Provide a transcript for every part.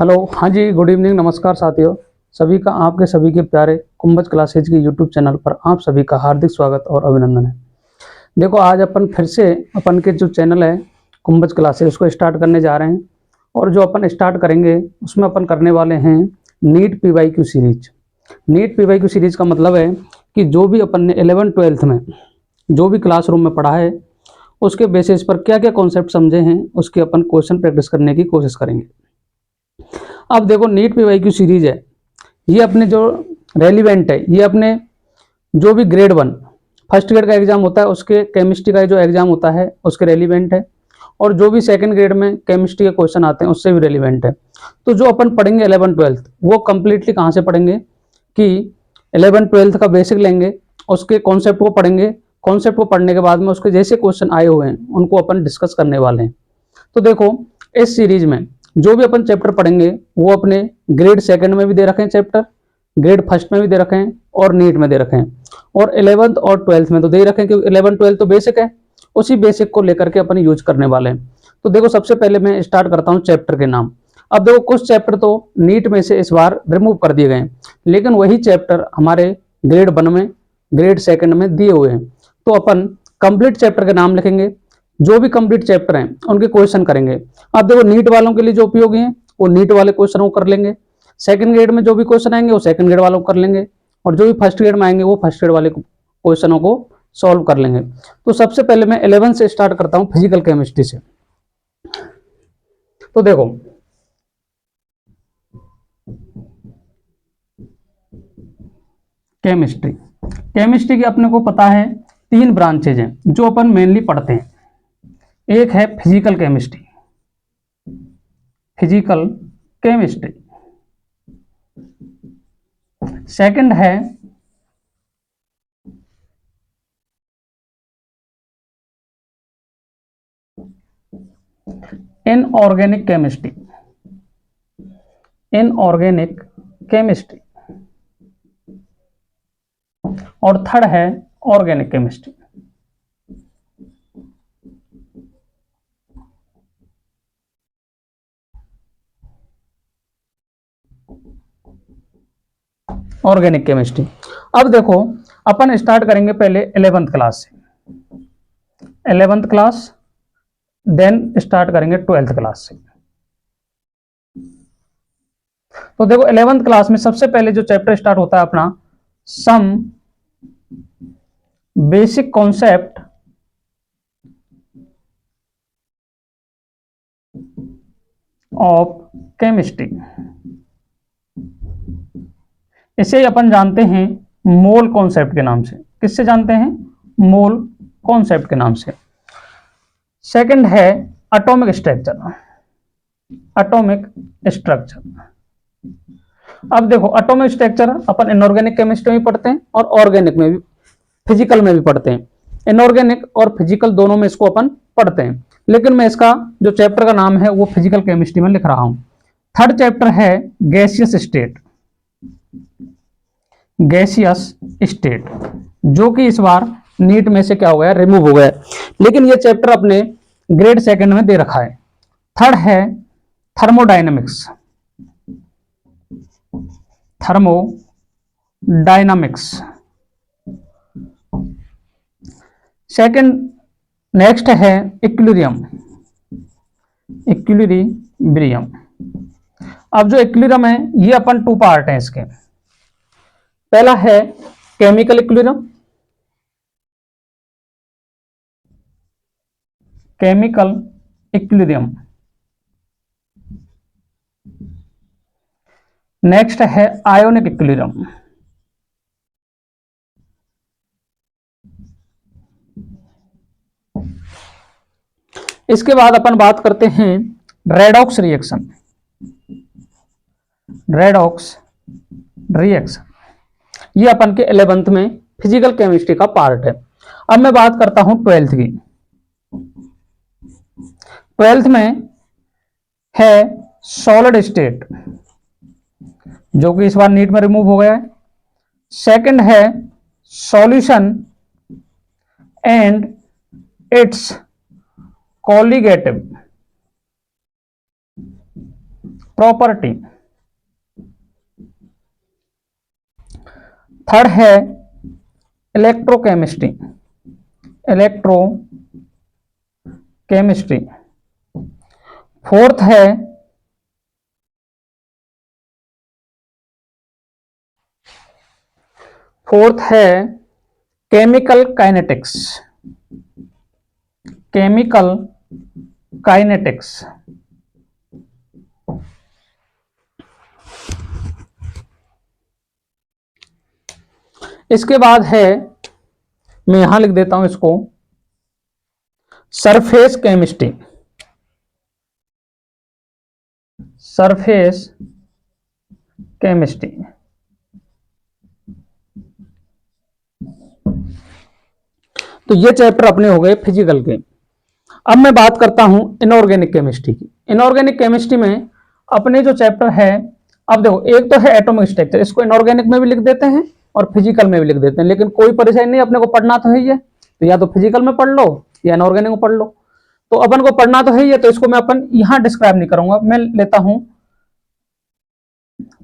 Hello, हाँ जी, good evening, नमस्कार साथियों। सभी का आपके सभी के प्यारे कुंभज क्लासेज के यूट्यूब चैनल पर आप सभी का हार्दिक स्वागत और अभिनंदन है। देखो, आज अपन फिर से अपन के जो चैनल है कुंभज क्लासेज उसको स्टार्ट करने जा रहे हैं। और जो अपन स्टार्ट करेंगे उसमें अपन करने वाले हैं NEET PYQ series. NEET PYQ series का मतलब है कि जो भी अपन ने 11th-12th में जो भी क्लासरूम में पढ़ा है उसके बेसिस पर क्या क्या कॉन्सेप्ट समझे हैं उसके अपन क्वेश्चन प्रैक्टिस करने की कोशिश करेंगे। अब देखो, नीट PYQ सीरीज है, ये अपने जो रेलिवेंट है, ये अपने जो भी ग्रेड 1 फर्स्ट ग्रेड का एग्जाम होता है उसके केमिस्ट्री का जो एग्जाम होता है उसके रेलिवेंट है, और जो भी सेकंड ग्रेड में केमिस्ट्री के क्वेश्चन आते हैं उससे भी रेलिवेंट है। तो जो अपन पढ़ेंगे 11th-12th वो कंप्लीटली कहाँ से पढ़ेंगे कि 11th-12th का बेसिक लेंगे, उसके कॉन्सेप्ट को पढ़ेंगे। कॉन्सेप्ट को पढ़ने के बाद में उसके जैसे क्वेश्चन आए हुए हैं उनको अपन डिस्कस करने वाले हैं। तो देखो, इस सीरीज में जो भी अपन चैप्टर पढ़ेंगे वो अपने ग्रेड सेकंड में भी दे रखे हैं चैप्टर, ग्रेड फर्स्ट में भी दे रखे हैं और नीट में दे रखे हैं, और 11th और 12th में तो दे रखे हैं क्योंकि 11th-12th तो बेसिक है, उसी बेसिक को लेकर के अपन यूज करने वाले हैं। तो देखो, सबसे पहले मैं स्टार्ट करता हूँ चैप्टर के नाम। अब देखो, कुछ चैप्टर तो नीट में से इस बार रिमूव कर दिए गए हैं, लेकिन वही चैप्टर हमारे ग्रेड 1 में, ग्रेड सेकंड में दिए हुए हैं। तो अपन कंप्लीट चैप्टर के नाम लिखेंगे, जो भी कंप्लीट चैप्टर हैं उनके क्वेश्चन करेंगे। अब देखो, नीट वालों के लिए जो उपयोगी हैं वो नीट वाले क्वेश्चनों को कर लेंगे, सेकंड ग्रेड में जो भी क्वेश्चन आएंगे वो सेकंड ग्रेड वालों को कर लेंगे, और जो भी फर्स्ट ग्रेड में आएंगे वो फर्स्ट ग्रेड वाले क्वेश्चनों को सॉल्व कर लेंगे। तो सबसे पहले मैं 11 से स्टार्ट करता हूं, फिजिकल केमिस्ट्री से। तो देखो, केमिस्ट्री केमिस्ट्री की अपने को पता है 3 ब्रांचेज हैं जो अपन मेनली पढ़ते हैं। एक है physical chemistry, physical chemistry. Second है इनऑर्गेनिक केमिस्ट्री, इनऑर्गेनिक केमिस्ट्री। और थर्ड है ऑर्गेनिक केमिस्ट्री। Organic chemistry. अब देखो, अपन स्टार्ट करेंगे पहले 11th क्लास से, 11th क्लास, देन स्टार्ट करेंगे 12th क्लास से। तो देखो, 11th क्लास में सबसे पहले जो चैप्टर स्टार्ट होता है अपना some basic concept of chemistry. इसे अपन जानते हैं मोल कॉन्सेप्ट के नाम से। किससे जानते हैं? मोल कॉन्सेप्ट के नाम से। सेकंड है एटॉमिक स्ट्रक्चर, एटॉमिक स्ट्रक्चर। अब देखो, एटॉमिक स्ट्रक्चर अपन इनऑर्गेनिक केमिस्ट्री में पढ़ते हैं और ऑर्गेनिक में भी, फिजिकल में भी पढ़ते हैं। इनऑर्गेनिक और फिजिकल दोनों में इसको अपन पढ़ते हैं, लेकिन मैं इसका जो चैप्टर का नाम है वो फिजिकल केमिस्ट्री में लिख रहा हूं। थर्ड चैप्टर है गैसियस स्टेट, गैसियस स्टेट, जो कि इस बार नीट में से क्या हो गया, रिमूव हो गया, लेकिन ये चैप्टर अपने ग्रेड सेकंड में दे रखा है। थर्ड है थर्मोडायनामिक्स, थर्मोडायनामिक्स। सेकंड, नेक्स्ट है इक्विलिब्रियम, इक्विलिब्रियम। अब जो इक्विलिब्रियम है ये अपन 2 पार्ट हैं इसके। पहला है chemical equilibrium, chemical equilibrium. Next है आयोनिक इक्विलिब्रियम। इसके बाद अपन बात करते हैं रेडॉक्स रिएक्शन, रेडॉक्स रिएक्शन। ये अपन के 11th में फिजिकल केमिस्ट्री का पार्ट है। अब मैं बात करता हूं 12th की। 12th में है सॉलिड स्टेट, जो कि इस बार नीट में रिमूव हो गया है। सेकंड है solution and it's colligative property. Third है इलेक्ट्रोकेमिस्ट्री, इलेक्ट्रोकेमिस्ट्री। फोर्थ है केमिकल काइनेटिक्स, केमिकल काइनेटिक्स। इसके बाद है, मैं यहां लिख देता हूं इसको, सरफेस केमिस्ट्री, सरफेस केमिस्ट्री। तो ये चैप्टर अपने हो गए फिजिकल के। अब मैं बात करता हूं इनऑर्गेनिक केमिस्ट्री की। इनऑर्गेनिक केमिस्ट्री में अपने जो चैप्टर है, अब देखो, एक तो है एटॉमिक स्ट्रक्चर, इसको इनऑर्गेनिक में भी लिख देते हैं और फिजिकल में भी लिख देते हैं, लेकिन कोई परेशानी नहीं, अपने को पढ़ना तो है ही है, तो या तो फिजिकल में पढ़ लो या इनऑर्गेनिक में पढ़ लो। तो अपन को पढ़ना तो है ही है, तो इसको मैं अपन यहां डिस्क्राइब नहीं करूंगा, मैं लेता हूं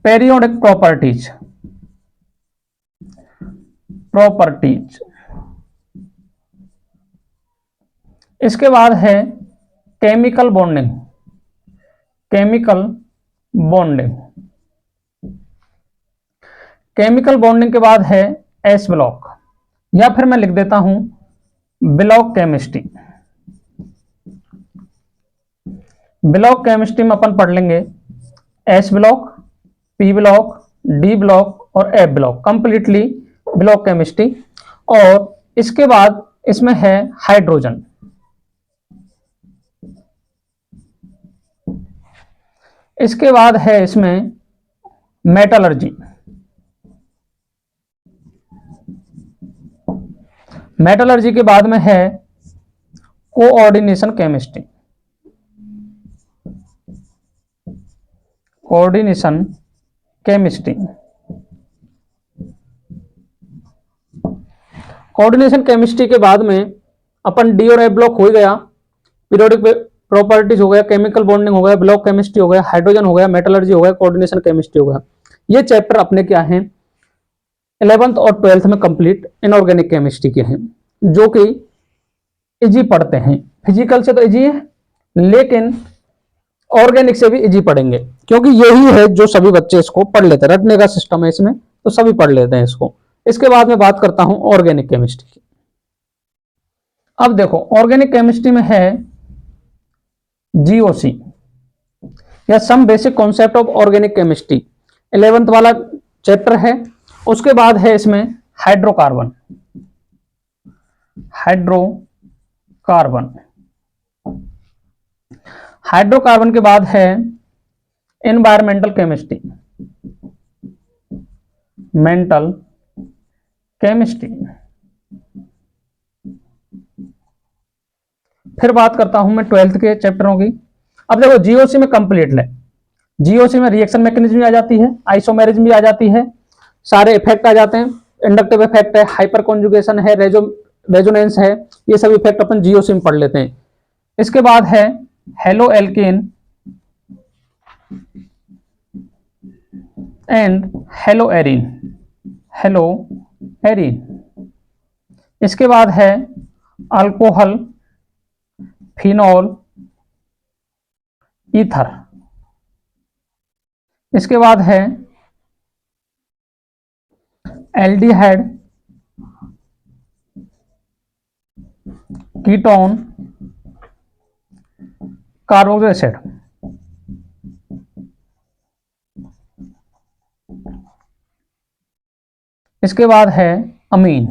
पेरियोडिक प्रॉपर्टीज, प्रॉपर्टीज। इसके बाद है chemical bonding, chemical bonding. Chemical bonding के बाद है एस ब्लॉक, या फिर मैं लिख देता हूं ब्लॉक केमिस्ट्री। ब्लॉक केमिस्ट्री में अपन पढ़ लेंगे S block, P block, D block और F block, completely block chemistry. और इसके बाद इसमें है हाइड्रोजन, इसके बाद है इसमें मेटलर्जी, मेटलर्जी के बाद में है coordination chemistry, coordination chemistry. Coordination chemistry के बाद में अपन डी और एफ ब्लॉक हो गया, पीरियोडिक प्रॉपर्टीज हो गया, केमिकल बॉन्डिंग हो गया, ब्लॉक केमिस्ट्री हो गया, हाइड्रोजन हो गया, मेटलर्जी हो गया, कोऑर्डिनेशन केमिस्ट्री हो गया। ये चैप्टर अपने क्या हैं, 11th और 12th में कंप्लीट इनऑर्गेनिक केमिस्ट्री के हैं, जो कि इजी पढ़ते हैं। फिजिकल से तो इजी है, लेकिन ऑर्गेनिक से भी इजी पढ़ेंगे, क्योंकि यही है जो सभी बच्चे इसको पढ़ लेते हैं, रटने का सिस्टम है इसमें, तो सभी पढ़ लेते हैं इसको। इसके बाद में बात करता हूं ऑर्गेनिक केमिस्ट्री की। अब देखो, ऑर्गेनिक केमिस्ट्री में है GOC या some basic concept of organic chemistry, 11th वाला चैप्टर है। उसके बाद है इसमें हाइड्रोकार्बन, हाइड्रोकार्बन। हाइड्रोकार्बन के बाद है एनवायरमेंटल केमिस्ट्री, मेंटल केमिस्ट्री। फिर बात करता हूं मैं 12th के चैप्टरों की। अब देखो, GOC में कंप्लीट है, GOC में रिएक्शन मैकेनिज्म भी आ जाती है, आइसोमेरिज्म भी आ जाती है, सारे इफेक्ट आ जाते हैं, इंडक्टिव इफेक्ट है, हाइपर कॉन्जुगेशन है, रेजोनेंस है, ये सब इफेक्ट अपन GOC में पढ़ लेते हैं। इसके बाद है halo alkane and hello arene, hello arene. इसके बाद है अल्कोहल, फिनॉल, ईथर। इसके बाद है एल्डिहाइड, कीटोन, कार्बोक्सिलिक एसिड। इसके बाद है अमीन।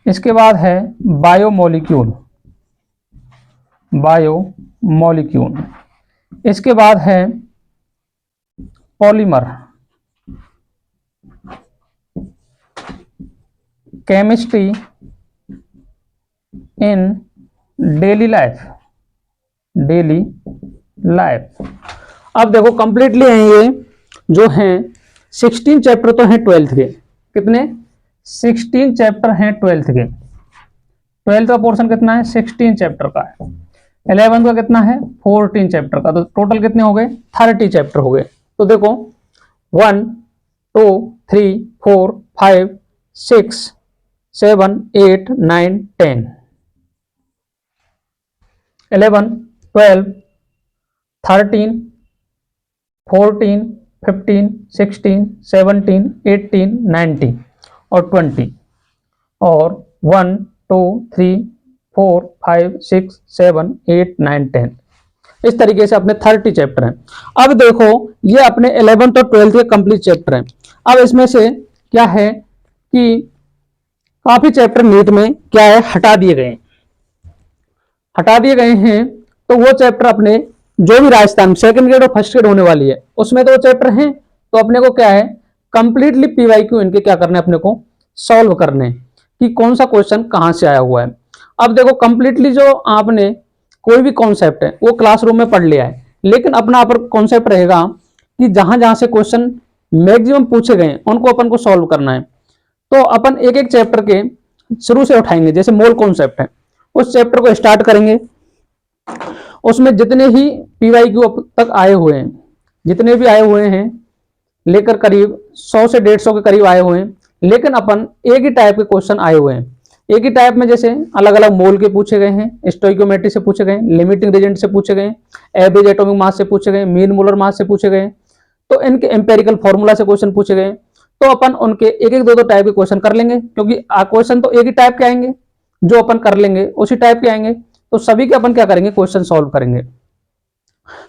इसके बाद है बायोमोलिक्यूल, बायोमोलिक्यूल। इसके बाद है polymer, chemistry in daily life, daily life. अब देखो, कंप्लीटली हैं ये जो हैं 16 चैप्टर तो हैं 12th के। कितने? 16 चैप्टर हैं 12th के। 12th का पोर्शन कितना है? 16 चैप्टर का है। 11 का कितना है 14 चैप्टर का, तो टोटल कितने हो गए 30 चैप्टर हो गए। तो देखो 1 2 3 4 5 6 7 8 9 10 11 12 13 14 15 16 17 18 19 और 20 और 1 2 3 4 5 6 7 8 9 10 इस तरीके से अपने 30 चैप्टर हैं। अब देखो ये अपने 11th और 12th के कंप्लीट चैप्टर हैं। अब इसमें से क्या है कि काफी चैप्टर नीट में क्या है हटा दिए हैं। तो वो चैप्टर अपने जो भी राजस्थान सेकंड ग्रेड और फर्स्ट ग्रेड होने वाली है उसमें तो वो चैप्टर हैं, तो अपने को क्या है कंप्लीटली पीवाईक्यू इनके क्या करने अपने को सॉल्व करने कि कौन सा क्वेश्चन कहां से आया हुआ है। अब देखो कंप्लीटली जो आपने कोई भी कॉन्सेप्ट है वो क्लासरूम में पढ़ लिया है, लेकिन अपना पर कॉन्सेप्ट रहेगा कि जहां जहां से क्वेश्चन मैक्सिमम पूछे गए उनको अपन को सॉल्व करना है। तो अपन एक एक चैप्टर के शुरू से उठाएंगे। जैसे मोल कॉन्सेप्ट है उस चैप्टर को स्टार्ट करेंगे, उसमें जितने ही पीवाईक्यू अब तक आए हुए हैं, जितने भी आए हुए हैं लेकर करीब 100 से 150 के करीब आए हुए हैं, लेकिन अपन एक ही टाइप के क्वेश्चन आए हुए हैं। एक ही टाइप में जैसे अलग अलग मोल के पूछे गए हैं, स्टोइकोमेट्री से पूछे गए, लिमिटिंग रिजल्ट से पूछे गए, एवरेज एटॉमिक मास से पूछे गए, मीन मोलर मास से पूछे गए, तो इनके एम्पेरिकल फॉर्मूला से क्वेश्चन पूछे गए। तो अपन उनके एक एक दो टाइप के क्वेश्चन कर लेंगे, क्योंकि क्वेश्चन तो एक ही टाइप के आएंगे, जो अपन कर लेंगे उसी टाइप के आएंगे, तो सभी के अपन क्या करेंगे क्वेश्चन सॉल्व करेंगे।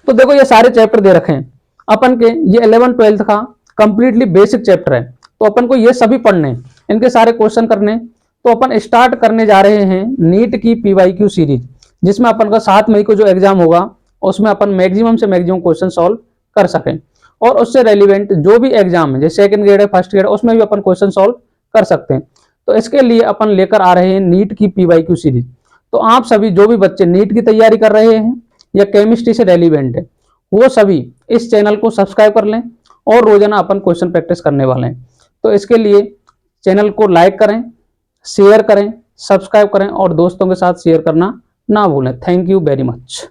तो देखो ये सारे चैप्टर दे रखे हैं अपन के, ये 11 12 का कंप्लीटली बेसिक चैप्टर है, तो अपन को ये सभी पढ़ने, इनके सारे क्वेश्चन करने। तो अपन स्टार्ट करने जा रहे हैं नीट की पीवाईक्यू सीरीज, जिसमें अपन का 7 मई को जो एग्जाम होगा उसमें अपन मैक्सिमम से मैक्सिमम क्वेश्चन सॉल्व कर सकें, और उससे रेलिवेंट जो भी एग्जाम है जैसे सेकंड ग्रेड है फर्स्ट ग्रेड उसमें भी अपन क्वेश्चन सॉल्व कर सकते हैं। तो इसके लिए अपन लेकर आ रहे हैं नीट की पीवाईक्यू सीरीज। तो आप सभी जो भी बच्चे नीट की तैयारी कर रहे हैं या केमिस्ट्री से रेलिवेंट है वो सभी इस चैनल को सब्सक्राइब कर लें, और रोजाना अपन क्वेश्चन प्रैक्टिस करने वाले हैं। तो इसके लिए चैनल को लाइक करें, शेयर करें, सब्सक्राइब करें और दोस्तों के साथ शेयर करना ना भूलें। Thank you very much.